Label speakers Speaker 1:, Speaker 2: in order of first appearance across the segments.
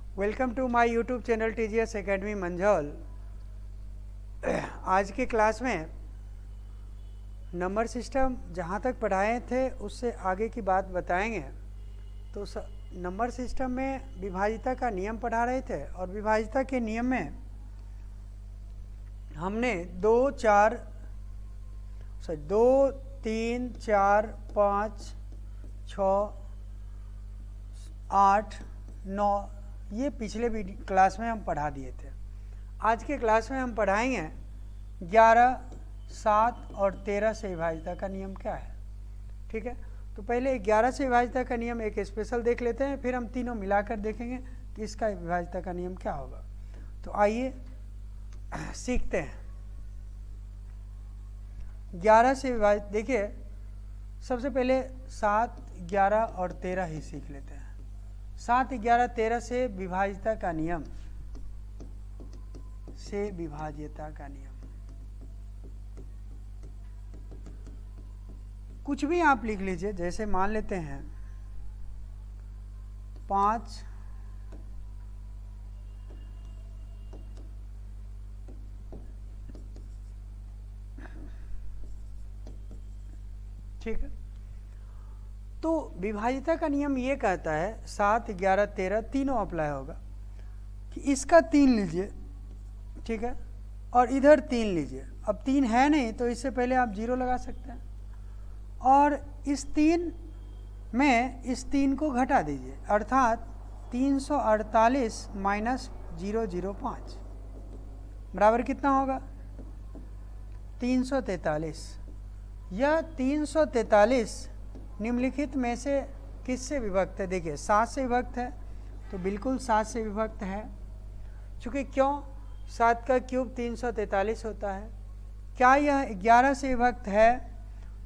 Speaker 1: Welcome to my YouTube channel TGS academy Manjhaul. आज की class में नंबर सिस्टम जहाँ तक पढ़ाए थे उससे आगे की बात बताएंगे। तो नंबर सिस्टम में विभाजिता का नियम पढ़ा रहे थे और विभाजिता के नियम में हमने 2, 3, 4, 5, 6, 8, 9 ये पिछले क्लास में हम पढ़ा दिए थे। आज के क्लास में हम पढ़ाएंगे 11, 7 और 13 से विभाजिता का नियम क्या है। ठीक है, तो पहले 11 से विभाजिता का नियम एक स्पेशल देख लेते हैं, फिर हम तीनों मिलाकर देखेंगे कि इसका विभाजिता का नियम क्या होगा। तो आइए सीखते हैं। 11 से विभाजित, देखिए सबसे पहले 7, 11 और 13 ही सीख लेते हैं। 7, 11, 13 से विभाजिता का नियम, से विभाज्यता का नियम। कुछ भी आप लिख लीजिए, जैसे मान लेते हैं 5, ठीक है। तो विभाजिता का नियम ये कहता है 7, 11, 13 तीनों अप्लाई होगा कि इसका 3 लीजिए, ठीक है, और इधर 3 लीजिए। अब 3 है नहीं तो इससे पहले आप 0 लगा सकते हैं और इस 3 में इस 3 को घटा दीजिए, अर्थात 348 माइनस 005 बराबर कितना होगा? 343। यह 343 निम्नलिखित में से किससे विभक्त है? देखिए 7 से विभक्त है, तो बिल्कुल 7 से विभक्त है। चूँकि क्यों? 7 का क्यूब 343 होता है। क्या यह 11 से विभक्त है?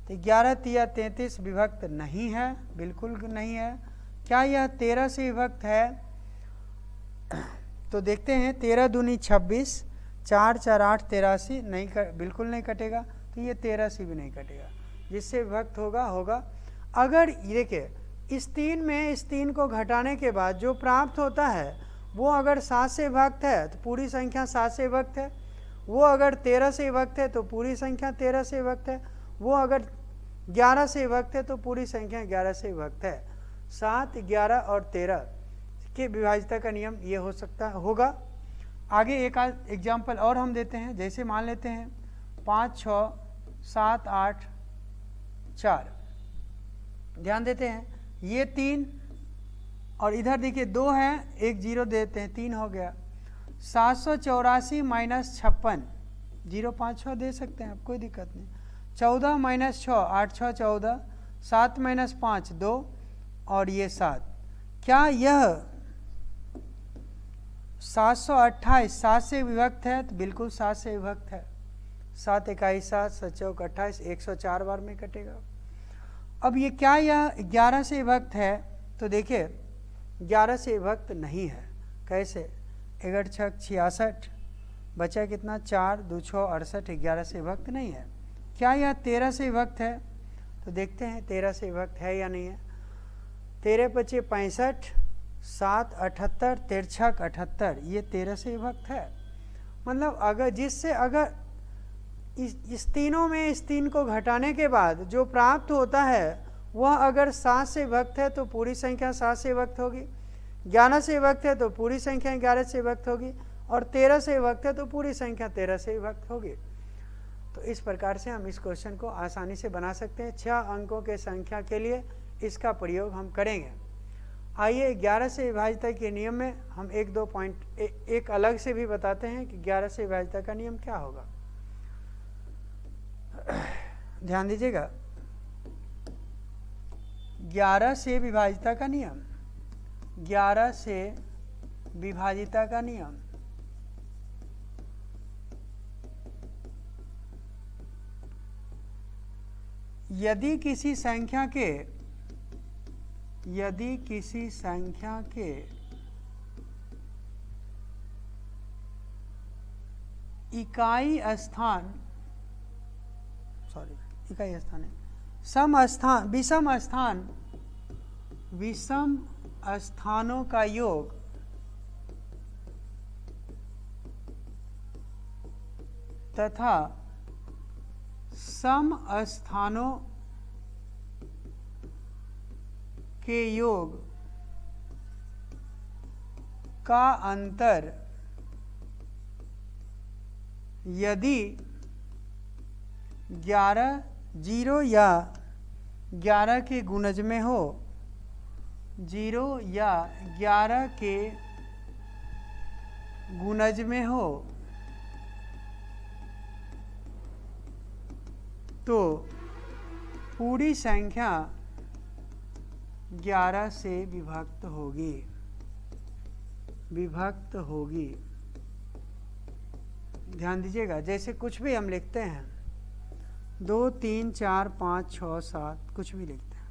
Speaker 1: तो 11 तिया 33 विभक्त नहीं है, बिल्कुल नहीं है। क्या यह 13 से विभक्त है? तो देखते हैं, 13 दूनी 26, 4, 4, 8, 83 नहीं बिल्कुल नहीं कटेगा, तो ये 13 से भी नहीं कटेगा। जिससे विभक्त होगा। अगर देखिए इस 3 में इस 3 को घटाने के बाद जो प्राप्त होता है वो अगर 7 से विभक्त है तो पूरी संख्या 7 से विभक्त है। वो अगर 13 से विभक्त है तो पूरी संख्या 13 से विभक्त है। वो अगर 11 से विभक्त है तो पूरी संख्या 11 से विभक्त है। 7, 11 और 13 के विभाजिता का नियम ये होगा। आगे एक एग्जाम्पल और हम देते हैं, जैसे मान लेते हैं 5, 6, 7, 8, 4। ध्यान देते हैं ये 3 और इधर देखिए 2 है, एक 0 देते हैं, 3 हो गया। 784 माइनस 56, 0, 5, 6 दे सकते हैं आप, कोई दिक्कत नहीं। 14 माइनस 6, 8, 6, 14, 7 माइनस 5, 2 और ये 7। क्या यह 728 7 से विभक्त है? तो बिल्कुल 7 से विभक्त है। 7, 21, 7, 7, 4, 28, 104 बार में कटेगा। अब ये क्या यह 11 से विभक्त है? तो देखिए 11 से विभक्त नहीं है। कैसे? 11 6 66, बचा कितना? 4, 2 6 68, 11 से विभक्त नहीं है। क्या यह 13 से विभक्त है? तो देखते हैं 13 से विभक्त है या नहीं है। 13 × 5 = 65, 7 78, 13 78, ये 13 से विभक्त है। मतलब अगर अगर इस तीनों में इस 3 को घटाने के बाद जो प्राप्त होता है वह अगर 7 से विभक्त है तो पूरी संख्या 7 से विभक्त होगी। 11 से विभक्त है तो पूरी संख्या 11 से विभक्त होगी और 13 से विभक्त है तो पूरी संख्या 13 से विभक्त होगी। तो इस प्रकार से हम इस क्वेश्चन को आसानी से बना सकते हैं। 6 अंकों के संख्या के लिए इसका प्रयोग हम करेंगे। आइए 11 से विभाजिता के नियम में हम 1-2 पॉइंट एक अलग से भी बताते हैं कि 11 से विभाजिता का नियम क्या होगा। ध्यान दीजिएगा, 11 से विभाजिता का नियम, 11 से विभाजिता का नियम। यदि किसी संख्या के इकाई स्थान विषम स्थानों का योग तथा सम स्थानों के योग का अंतर यदि 11 0 या 11 के गुणज में हो, 0 या 11 के गुणज में हो, तो पूरी संख्या 11 से विभक्त होगी। ध्यान दीजिएगा, जैसे कुछ भी हम लिखते हैं 2 3 4 5 6 7 कुछ भी लिखते हैं,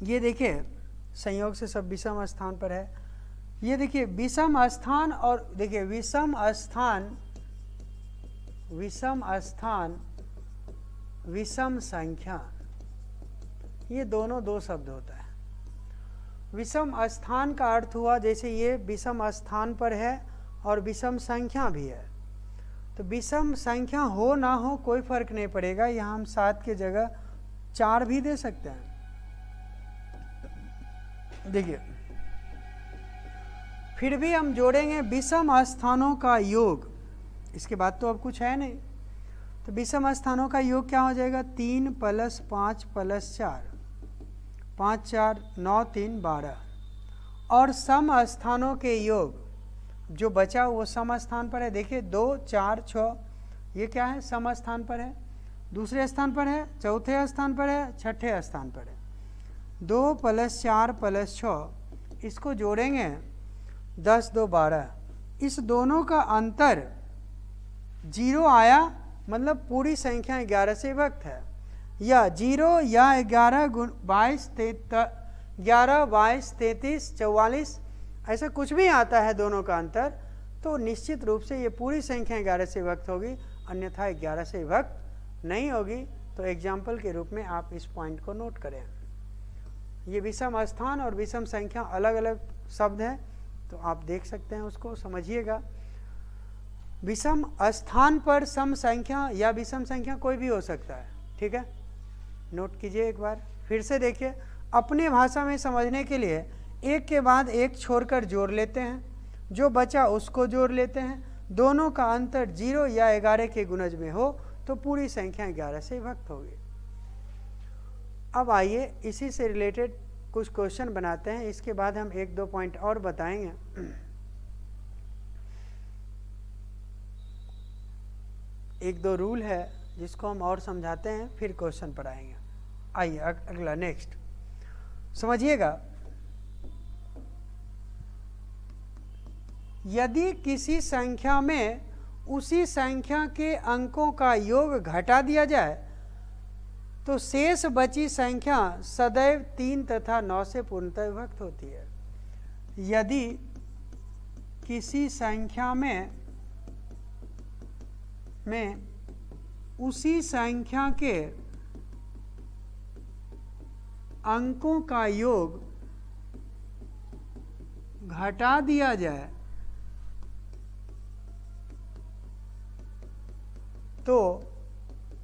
Speaker 1: ये देखिए संयोग से सब विषम स्थान पर है। ये देखिए विषम स्थान और देखिए विषम स्थान विषम संख्या, ये दोनों दो शब्द होता है। विषम स्थान का अर्थ हुआ जैसे ये विषम स्थान पर है और विषम संख्या भी है, तो विषम संख्या हो ना हो कोई फर्क नहीं पड़ेगा। यहाँ हम 7 की जगह 4 भी दे सकते हैं। देखिए फिर भी हम जोड़ेंगे विषम स्थानों का योग, इसके बाद तो अब कुछ है नहीं, तो विषम स्थानों का योग क्या हो जाएगा 3 + 5 + 4, 5 4 9 3 12। और सम स्थानों के योग जो बचा वो सम स्थान पर है। देखिए 2 4 6 ये क्या है, सम स्थान पर है, दूसरे स्थान पर है, चौथे स्थान पर है, छठे स्थान पर है। 2 + 4 + 6 इसको जोड़ेंगे 10 2 12। इस दोनों का अंतर 0 आया, मतलब पूरी संख्या 11 से विभक्त है, या 0 या 11 22 33 44 ऐसा कुछ भी आता है दोनों का अंतर, तो निश्चित रूप से ये पूरी संख्या 11 से विभक्त होगी, अन्यथा 11 से विभक्त नहीं होगी। तो एग्जाम्पल के रूप में आप इस पॉइंट को नोट करें। ये विषम स्थान और विषम संख्या अलग अलग शब्द हैं, तो आप देख सकते हैं, उसको समझिएगा। विषम स्थान पर सम संख्या या विषम संख्या कोई भी हो सकता है, ठीक है, नोट कीजिए। एक बार फिर से देखिए, अपने भाषा में समझने के लिए एक के बाद एक छोड़कर जोड़ लेते हैं, जो बचा उसको जोड़ लेते हैं, दोनों का अंतर 0 या 11 के गुणज में हो तो पूरी संख्या 11 से विभक्त होगी। अब आइए इसी से रिलेटेड कुछ क्वेश्चन बनाते हैं, इसके बाद हम 1-2 पॉइंट और बताएंगे। एक दो रूल है जिसको हम और समझाते हैं, फिर क्वेश्चन पढ़ाएंगे। आइए अगला नेक्स्ट समझिएगा। यदि किसी संख्या में उसी संख्या के अंकों का योग घटा दिया जाए तो शेष बची संख्या सदैव 3 तथा 9 से पूर्णतः विभक्त होती है। यदि किसी संख्या में उसी संख्या के अंकों का योग घटा दिया जाए तो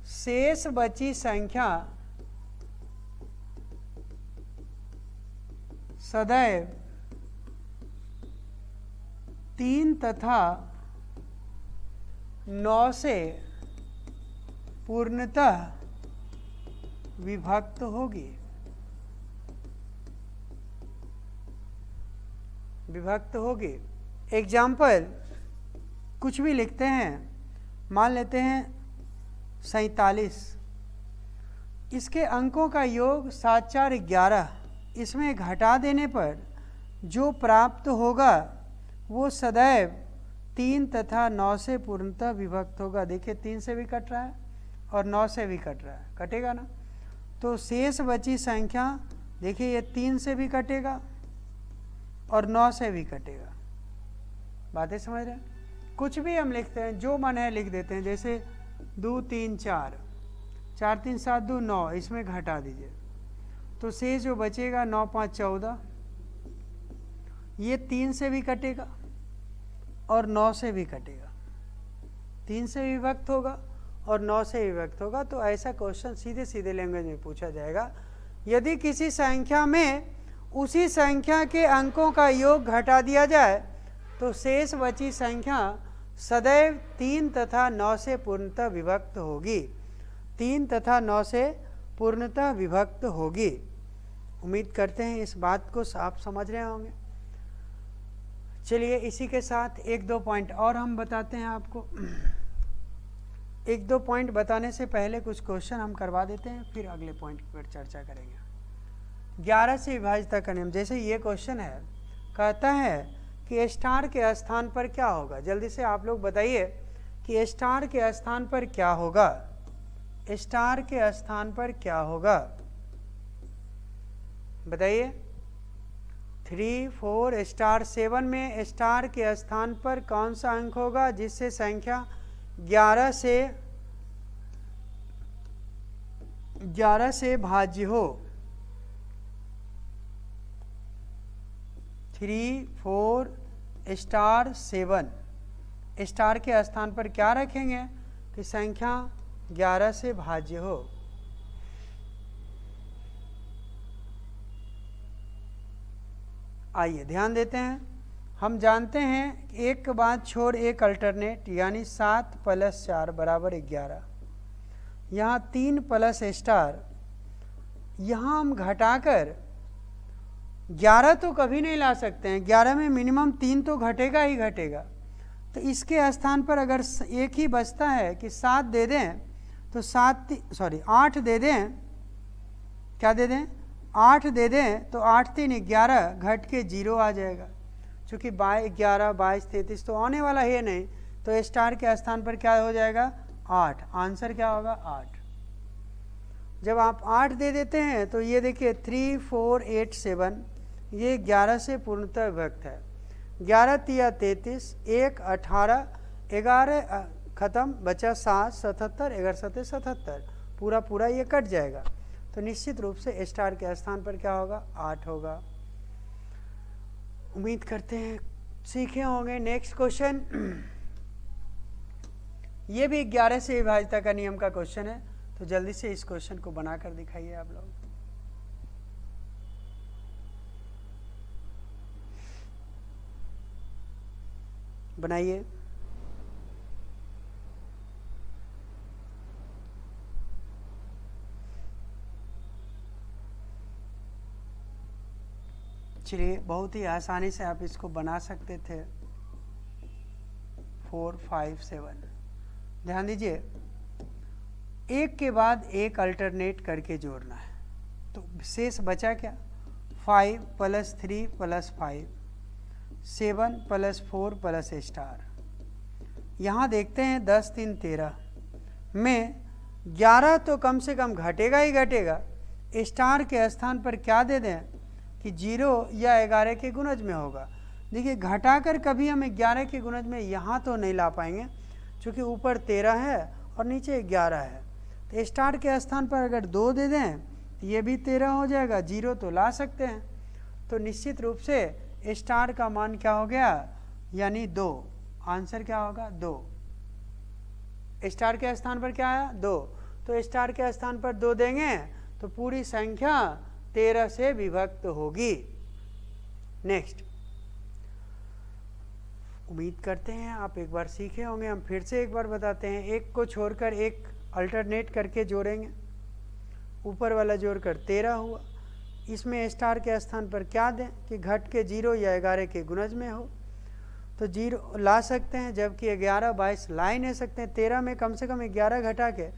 Speaker 1: शेष बची संख्या सदैव 3 तथा 9 से पूर्णतः विभक्त होगी। एग्जाम्पल कुछ भी लिखते हैं, मान लेते हैं 47, इसके अंकों का योग 7 4 11, इसमें घटा देने पर जो प्राप्त होगा वो सदैव 3 तथा 9 से पूर्णतः विभक्त होगा। देखिए 3 से भी कट रहा है और 9 से भी कट रहा है, कटेगा ना। तो शेष बची संख्या देखिए ये 3 से भी कटेगा और 9 से भी कटेगा। बातें समझ रहे हैं? कुछ भी हम लिखते हैं, जो मन है लिख देते हैं, जैसे 2 3 4, 4 3 7 2 9, इसमें घटा दीजिए तो शेष जो बचेगा 9 5 14, ये 3 से भी कटेगा और 9 से भी कटेगा। 3 से विभक्त होगा और 9 से विभक्त होगा। तो ऐसा क्वेश्चन सीधे सीधे लैंग्वेज में पूछा जाएगा। यदि किसी संख्या में उसी संख्या के अंकों का योग घटा दिया जाए तो शेष बची संख्या सदैव 3 तथा 9 से पूर्णतः विभक्त होगी। 3 तथा 9 से पूर्णतः विभक्त होगी। उम्मीद करते हैं इस बात को आप समझ रहे होंगे। चलिए इसी के साथ 1-2 पॉइंट और हम बताते हैं आपको। 1-2 पॉइंट बताने से पहले कुछ क्वेश्चन हम करवा देते हैं, फिर अगले पॉइंट पर चर्चा करेंगे। 11 से विभाज्यता का नियम, जैसे ये क्वेश्चन है, कहता है कि स्टार के स्थान पर क्या होगा। जल्दी से आप लोग बताइए कि स्टार के स्थान पर क्या होगा। स्टार के स्थान पर क्या होगा, बताइए। 3, 4 स्टार 7 में स्टार के स्थान पर कौन सा अंक होगा जिससे संख्या 11 से भाज्य हो। 3, 4 स्टार 7 स्टार के स्थान पर क्या रखेंगे कि संख्या 11 से भाज्य हो। आइए ध्यान देते हैं। हम जानते हैं कि एक बाद छोड़ एक अल्टरनेट, यानी 7 + 4 = 11। यहाँ 3 प्लस स्टार, यहाँ हम घटाकर 11 तो कभी नहीं ला सकते हैं। 11 में मिनिमम 3 तो घटेगा ही घटेगा। तो इसके स्थान पर अगर एक ही बचता है कि 7 दे दें तो 8 दे दें, क्या दे दें, 8 दे दें तो 8 3 11 घट के 0 आ जाएगा। चूँकि 11, 22, 33 तो आने वाला है नहीं, तो स्टार के स्थान पर क्या हो जाएगा, 8। आंसर क्या होगा, 8। जब आप 8 दे देते हैं तो ये देखिए 3, 4, 8, 7 ये 11 से पूर्णतः विभक्त है। 11 तिया 33, 1 18, 11 खत्म, बचा 7 77, 11 7 77, पूरा ये कट जाएगा। तो निश्चित रूप से स्टार के स्थान पर क्या होगा, 8 होगा। उम्मीद करते हैं सीखे होंगे। नेक्स्ट क्वेश्चन, ये भी 11 से विभाज्यता का नियम का क्वेश्चन है। तो जल्दी से इस क्वेश्चन को बनाकर दिखाइए आप लोग। बनाइए। चलिए, बहुत ही आसानी से आप इसको बना सकते थे। 4, 5, 7। ध्यान दीजिए, एक के बाद एक अल्टरनेट करके जोड़ना है। तो शेष बचा क्या, 5 + 3 + 5, 7 + 4 + स्टार। यहाँ देखते हैं 10 3 13 में 11 तो कम से कम घटेगा ही घटेगा। स्टार के स्थान पर क्या दे दें कि 0 या 11 के गुणज में होगा। देखिए, घटाकर कभी हम 11 के गुणज में यहाँ तो नहीं ला पाएंगे, क्योंकि ऊपर 13 है और नीचे 11 है। तो स्टार के स्थान पर अगर 2 दे दें तो ये भी 13 हो जाएगा। 0 तो ला सकते हैं। तो निश्चित रूप से स्टार का मान क्या हो गया, यानी 2। आंसर क्या होगा, 2। स्टार के स्थान पर क्या आया, 2। तो स्टार के स्थान पर 2 देंगे तो पूरी संख्या 13 से विभक्त होगी। नेक्स्ट, उम्मीद करते हैं आप एक बार सीखे होंगे। हम फिर से एक बार बताते हैं। एक को छोड़कर एक अल्टरनेट करके जोड़ेंगे। ऊपर वाला जोड़कर 13 हुआ। इसमें स्टार के स्थान पर क्या दें कि घट के 0 या 11 के गुणज में हो। तो 0 ला सकते हैं, जबकि 11 22 ला ही नहीं सकते हैं। 13 में कम से कम 11 घटा के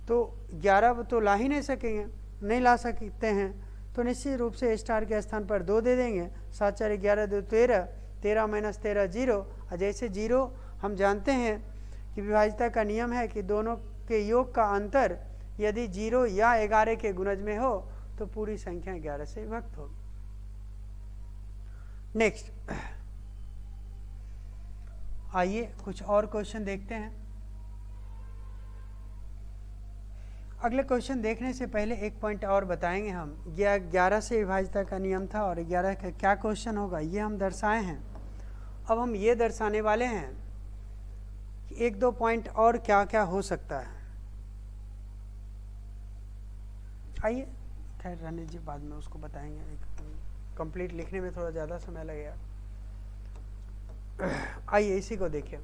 Speaker 1: तो 11 तो ला ही नहीं सकेंगे, नहीं ला सकते हैं। तो निश्चित रूप से स्टार के स्थान पर 2 दे देंगे। 7 4 11 2 13, 13 - 13 0। और जैसे 0 हम जानते हैं कि विभाज्यता का नियम है कि दोनों के योग का अंतर यदि 0 या 11 के गुणज में हो तो पूरी संख्या 11 से विभक्त होगी। नेक्स्ट, आइए कुछ और क्वेश्चन देखते हैं। अगले क्वेश्चन देखने से पहले एक पॉइंट और बताएंगे हम। 11 से विभाज्यता का नियम था और 11 का क्या क्वेश्चन होगा ये हम दर्शाए हैं। अब हम ये दर्शाने वाले हैं कि एक दो पॉइंट और क्या क्या हो सकता है। आइए, खैर रहने जी, बाद में उसको बताएंगे, कंप्लीट लिखने में थोड़ा ज़्यादा समय लगेगा। आइए इसी को देखिए।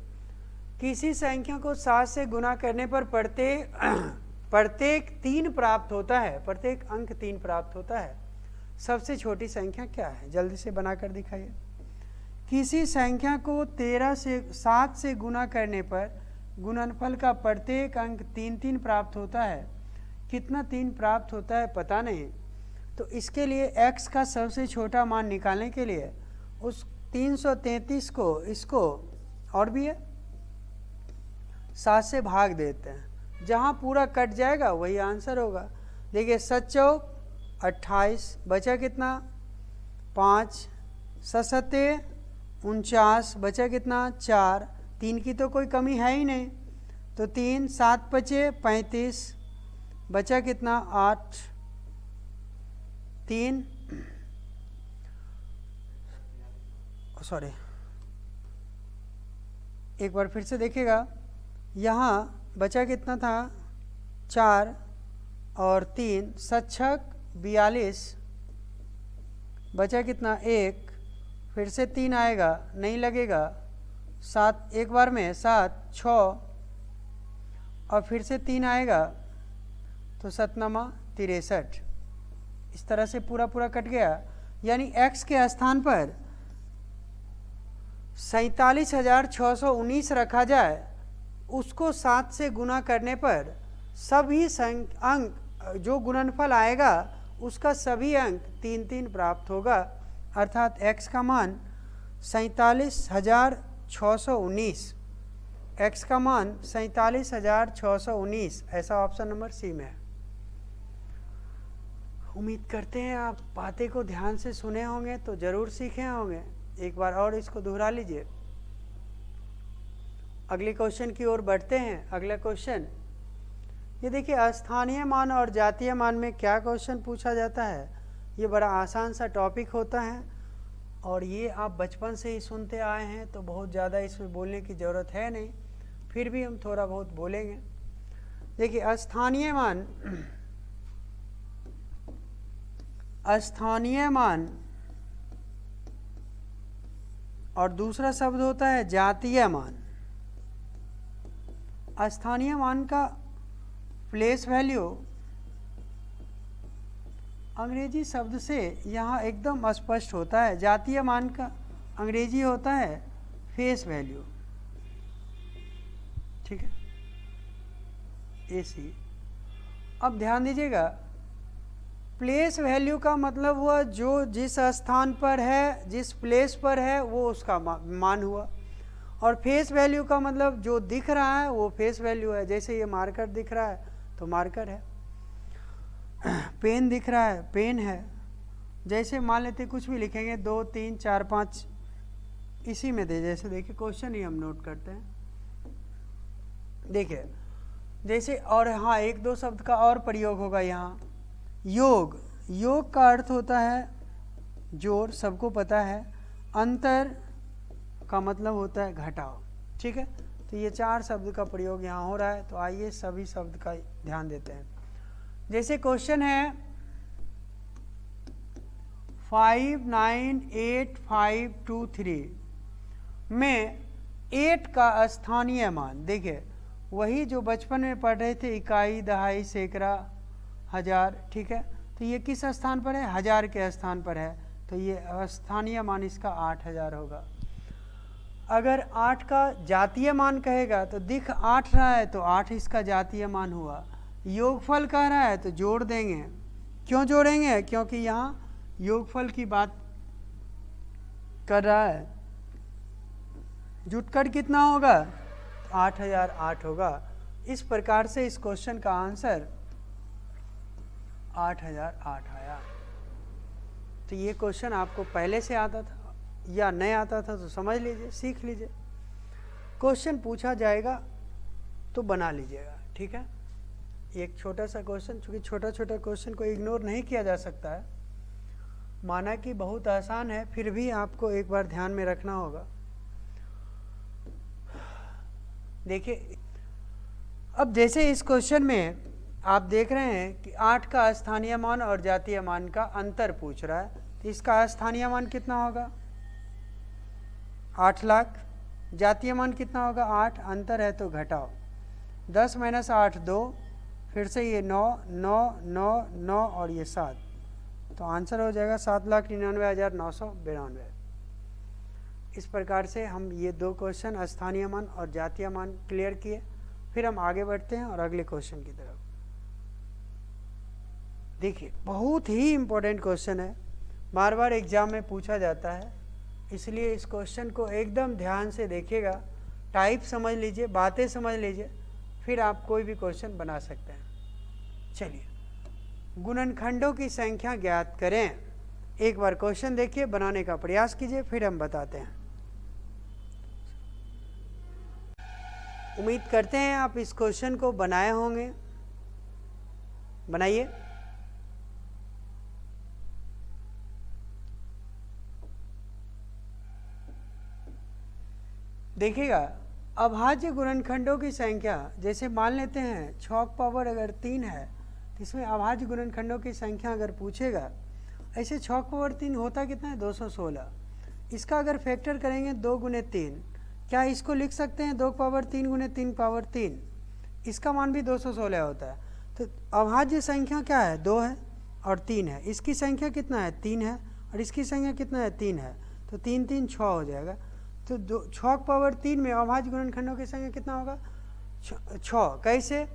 Speaker 1: किसी संख्या को 7 से गुना करने पर प्रत्येक 3 प्राप्त होता है, प्रत्येक अंक 3 प्राप्त होता है। सबसे छोटी संख्या क्या है, जल्दी से बनाकर दिखाइए। किसी संख्या को 7 से गुना करने पर गुणनफल का प्रत्येक अंक 3 प्राप्त होता है। कितना 3 प्राप्त होता है पता नहीं, तो इसके लिए x का सबसे छोटा मान निकालने के लिए उस 333 को, इसको और भी है 7 से भाग देते हैं, जहाँ पूरा कट जाएगा वही आंसर होगा। देखिए 7 चौक 28, बचा कितना 5, 7 49, बचा कितना 4, 3 की तो कोई कमी है ही नहीं, तो 3, 7 बचे 35, बचा कितना 8, 3 सॉरी एक बार फिर से देखिएगा, यहाँ बचा कितना था 4 और 3, 7 छक 42, बचा कितना 1, फिर से 3 आएगा नहीं लगेगा, 7 एक बार में 7 6 और फिर से 3 आएगा तो 7 9 63। इस तरह से पूरा पूरा कट गया, यानी x के स्थान पर 47,619 रखा जाए, उसको 7 से गुना करने पर सभी अंक जो गुणनफल आएगा उसका सभी अंक 3 प्राप्त होगा, अर्थात x का मान 47,619, x का मान 47,619, ऐसा ऑप्शन नंबर सी में है। उम्मीद करते हैं आप बातें को ध्यान से सुने होंगे तो ज़रूर सीखे होंगे। एक बार और इसको दोहरा लीजिए। अगले क्वेश्चन की ओर बढ़ते हैं। अगला क्वेश्चन ये देखिए, अस्थानीय मान और जातीय मान में क्या क्वेश्चन पूछा जाता है। ये बड़ा आसान सा टॉपिक होता है और ये आप बचपन से ही सुनते आए हैं, तो बहुत ज़्यादा इसमें बोलने की ज़रूरत है नहीं, फिर भी हम थोड़ा बहुत बोलेंगे। देखिए अस्थानीय मान, अस्थानीय मान और दूसरा शब्द होता है जातीय मान। अस्थानीय मान का प्लेस वैल्यू अंग्रेजी शब्द से यहाँ एकदम स्पष्ट होता है। जातीय मान का अंग्रेजी होता है फेस वैल्यू, ठीक है, AC। अब ध्यान दीजिएगा, प्लेस वैल्यू का मतलब हुआ जो जिस स्थान पर है, जिस प्लेस पर है, वो उसका मान हुआ। और फेस वैल्यू का मतलब जो दिख रहा है वो फेस वैल्यू है। जैसे ये मार्कर दिख रहा है तो मार्कर है, पेन दिख रहा है पेन है। जैसे मान लेते कुछ भी लिखेंगे 2 3 4 5 इसी में दे, जैसे देखिए क्वेश्चन ही हम नोट करते हैं। देखिए जैसे, और हाँ एक दो शब्द का और प्रयोग होगा यहाँ। योग, योग का अर्थ होता है जोड़, सबको पता है। अंतर का मतलब होता है घटाव, ठीक है। तो ये 4 शब्द का प्रयोग यहाँ हो रहा है, तो आइए सभी शब्द का ध्यान देते हैं। जैसे क्वेश्चन है 598523 में 8 का स्थानीय मान, देखिए वही जो बचपन में पढ़ रहे थे, इकाई दहाई सैकड़ा हजार, ठीक है। तो ये किस स्थान पर है, हजार के स्थान पर है, तो ये स्थानीय मान इसका 8000 होगा। अगर 8 का जातीय मान कहेगा तो दिख 8 रहा है तो 8 इसका जातीय मान हुआ। योगफल कह रहा है तो जोड़ देंगे। क्यों जोड़ेंगे, क्योंकि यहाँ योगफल की बात कर रहा है। जुटकर कितना होगा, 8008 होगा। इस प्रकार से इस क्वेश्चन का आंसर 8008 आया। तो ये क्वेश्चन आपको पहले से आता था या नहीं आता था तो समझ लीजिए, सीख लीजिए। क्वेश्चन पूछा जाएगा तो बना लीजिएगा, ठीक है। एक छोटा सा क्वेश्चन, चूँकि छोटा छोटा क्वेश्चन को इग्नोर नहीं किया जा सकता है, माना कि बहुत आसान है, फिर भी आपको एक बार ध्यान में रखना होगा। देखिए अब जैसे इस क्वेश्चन में आप देख रहे हैं कि 8 का स्थानीय मान और जातीय मान का अंतर पूछ रहा है, तो इसका स्थानीय मान कितना होगा 8 लाख, जातीय मान कितना होगा 8, अंतर है तो घटाओ 10 - 8 2, फिर से ये 9 9 9 9 और ये 7, तो आंसर हो जाएगा 7,99,992। इस प्रकार से हम ये दो क्वेश्चन स्थानीय मान और जातीय मान क्लियर किए। फिर हम आगे बढ़ते हैं और अगले क्वेश्चन की तरफ। देखिए बहुत ही इम्पोर्टेंट क्वेश्चन है, बार बार एग्जाम में पूछा जाता है, इसलिए इस क्वेश्चन को एकदम ध्यान से देखिएगा, टाइप समझ लीजिए, बातें समझ लीजिए, फिर आप कोई भी क्वेश्चन बना सकते हैं। चलिए, गुणनखंडों की संख्या ज्ञात करें। एक बार क्वेश्चन देखिए, बनाने का प्रयास कीजिए, फिर हम बताते हैं। उम्मीद करते हैं आप इस क्वेश्चन को बनाए होंगे, बनाइए। देखिएगा, अभाज्य गुणनखंडों की संख्या, जैसे मान लेते हैं 6 का पावर अगर 3 है तो इसमें अभाज्य गुणनखंडों की संख्या अगर पूछेगा, ऐसे 6 का पावर 3 होता कितना है 216। इसका अगर फैक्टर करेंगे 2 × 3, क्या इसको लिख सकते हैं 2 का पावर 3 × 3 पावर 3, इसका मान भी 216 होता है। तो अभाज्य संख्या क्या है 2 है और 3 है, इसकी संख्या कितना है 3 है और इसकी संख्या कितना है 3 है, तो 3 3 6 हो जाएगा। तो 6 का पावर 3 में अभाज्य गुणनखंडों की संख्या कितना होगा 6। कैसे,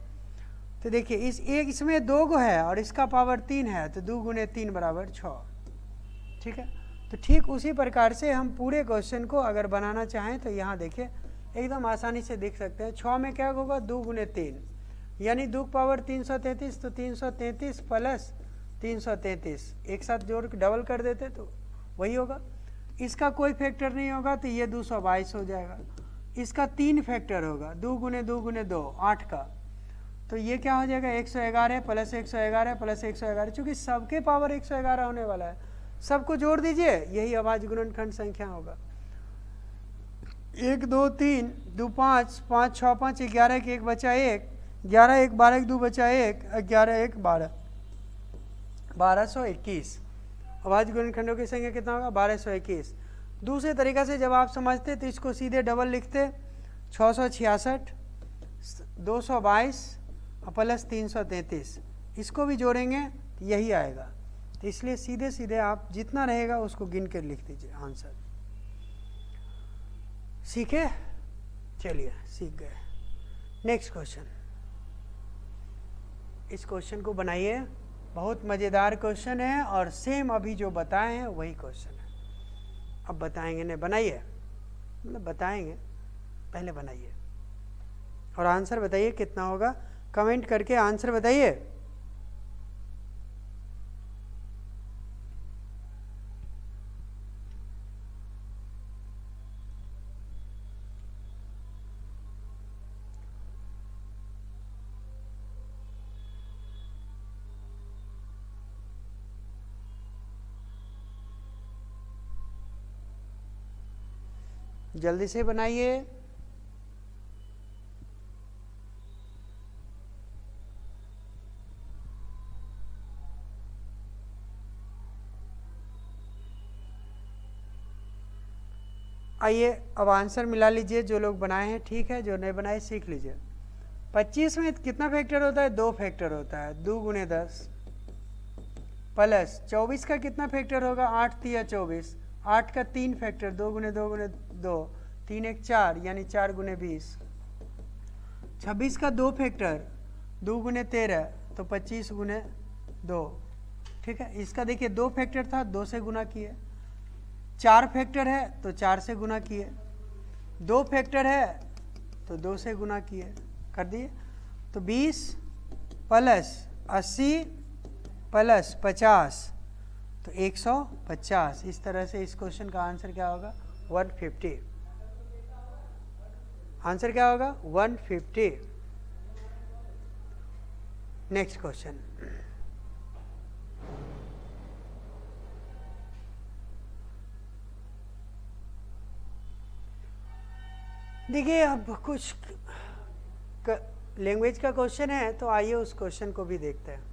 Speaker 1: तो देखिए इस एक इसमें 2 गो है और इसका पावर 3 है, तो 2 × 3 = 6। ठीक है, तो ठीक उसी प्रकार से हम पूरे क्वेश्चन को अगर बनाना चाहें तो यहाँ देखिए एकदम आसानी से देख सकते हैं। 6 में क्या होगा 2 × 3 यानी 2 का पावर 333, तो 333 प्लस 333 एक साथ जोड़ डबल कर देते तो वही होगा। इसका कोई फैक्टर नहीं होगा तो ये 222 हो जाएगा। इसका 3 फैक्टर होगा, 2 × 2 × 2 8 का, तो ये क्या हो जाएगा 111 प्लस 111 प्लस 111, चूँकि सबके पावर 111 होने वाला है, सबको जोड़ दीजिए, यही अभाज्य गुणनखंड संख्या होगा। 1 2 3 2 5 5 6 5 11 के 1 बचा 1, 11 1 12 2 बचा 1, 11 1 12, 1221। अभाज्य गुणनखंडों की संख्या कितना होगा 1221। दूसरे तरीका से जब आप समझते तो इसको सीधे डबल लिखते, 666 222 प्लस 333, इसको भी जोड़ेंगे तो यही आएगा। तो इसलिए सीधे सीधे आप जितना रहेगा उसको गिन कर लिख दीजिए आंसर। सीखे, चलिए सीख गए। नेक्स्ट क्वेश्चन, इस क्वेश्चन को बनाइए, बहुत मज़ेदार क्वेश्चन है और सेम अभी जो बताए हैं वही क्वेश्चन है। अब बताएंगे नहीं, बनाइए, मतलब बताएंगे, पहले बनाइए और आंसर बताइए कितना होगा, कमेंट करके आंसर बताइए। जल्दी से बनाइए। आइए अब आंसर मिला लीजिए, जो लोग बनाए हैं ठीक है, जो नहीं बनाए सीख लीजिए। 25 में कितना फैक्टर होता है 2 फैक्टर होता है, 2 × 10 प्लस 24 का कितना फैक्टर होगा 8 × 3 = 24, 8 का 3 फैक्टर 2 × 2 × 2 3 1 4 यानी 4 × 20, 26 का 2 फैक्टर 2 × 13 तो 25 × 2। ठीक है, इसका देखिए 2 फैक्टर था 2 से गुना किए, 4 फैक्टर है तो 4 से गुना किए, 2 फैक्टर है तो 2 से गुना किए, कर दिए। तो 20 प्लस 80 प्लस 50 तो 150। इस तरह से इस क्वेश्चन का आंसर क्या होगा 150। आंसर क्या होगा 150। नेक्स्ट क्वेश्चन, देखिए अब कुछ लैंग्वेज का क्वेश्चन है, तो आइए उस क्वेश्चन को भी देखते हैं।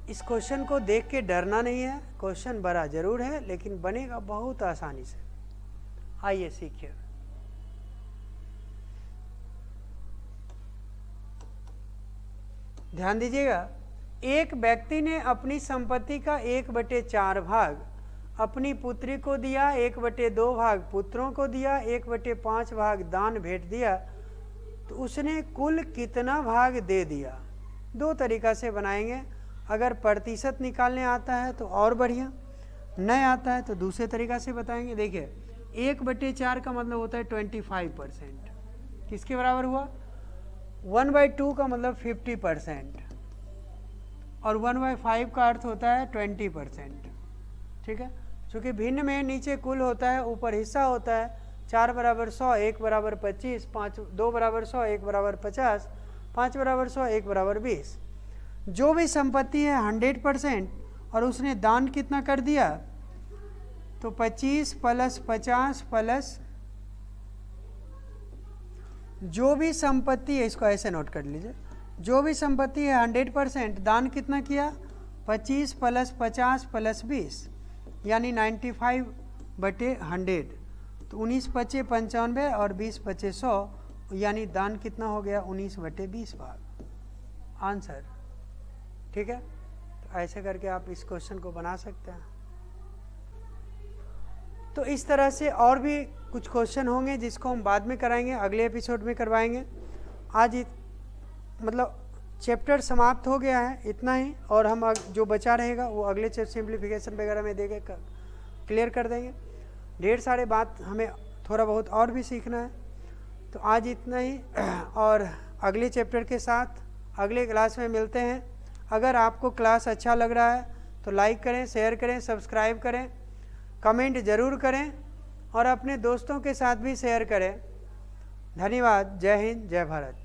Speaker 1: इस क्वेश्चन को देख के डरना नहीं है, क्वेश्चन बड़ा जरूर है लेकिन बनेगा बहुत आसानी से। आइए सीखिए। ध्यान दीजिएगा, एक व्यक्ति ने अपनी संपत्ति का 1/4 भाग अपनी पुत्री को दिया, 1/2 भाग पुत्रों को दिया, 1/5 भाग दान भेंट दिया, तो उसने कुल कितना भाग दे दिया? दो तरीका से बनाएंगे। अगर प्रतिशत निकालने आता है तो और बढ़िया, नहीं आता है तो दूसरे तरीका से बताएंगे। देखिए, 1/4 का मतलब होता है 25%। किसके बराबर हुआ? 1/2 का मतलब 50%, और 1/5 का अर्थ होता है 20%। ठीक है, चूँकि भिन्न में नीचे कुल होता है, ऊपर हिस्सा होता है। 4 बराबर 100, 1 बराबर 25, 2 बराबर 100, 1 बराबर 50, 5 बराबर 100, 1 बराबर 20। जो भी संपत्ति है 100%, और उसने दान कितना कर दिया? तो 25 प्लस 50 प्लस जो भी संपत्ति है, इसको ऐसे नोट कर लीजिए, जो भी संपत्ति है 100%, दान कितना किया? 25 प्लस 50 प्लस 20, यानी 95/100। तो 19 × 5 = 95 और 20 × 5 = 100, यानी दान कितना हो गया? 19/20 भाग। आंसर। ठीक है, तो ऐसे करके आप इस क्वेश्चन को बना सकते हैं। तो इस तरह से और भी कुछ क्वेश्चन होंगे जिसको हम बाद में कराएंगे, अगले एपिसोड में करवाएंगे। आज मतलब चैप्टर समाप्त हो गया है, इतना ही, और हम जो बचा रहेगा वो अगले सिंप्लीफिकेशन वगैरह में देके क्लियर कर देंगे। ढेर सारे बात हमें थोड़ा बहुत और भी सीखना है। तो आज इतना ही, और अगले चैप्टर के साथ अगले क्लास में मिलते हैं। अगर आपको क्लास अच्छा लग रहा है तो लाइक करें, शेयर करें, सब्सक्राइब करें, कमेंट ज़रूर करें, और अपने दोस्तों के साथ भी शेयर करें। धन्यवाद। जय हिंद, जय भारत।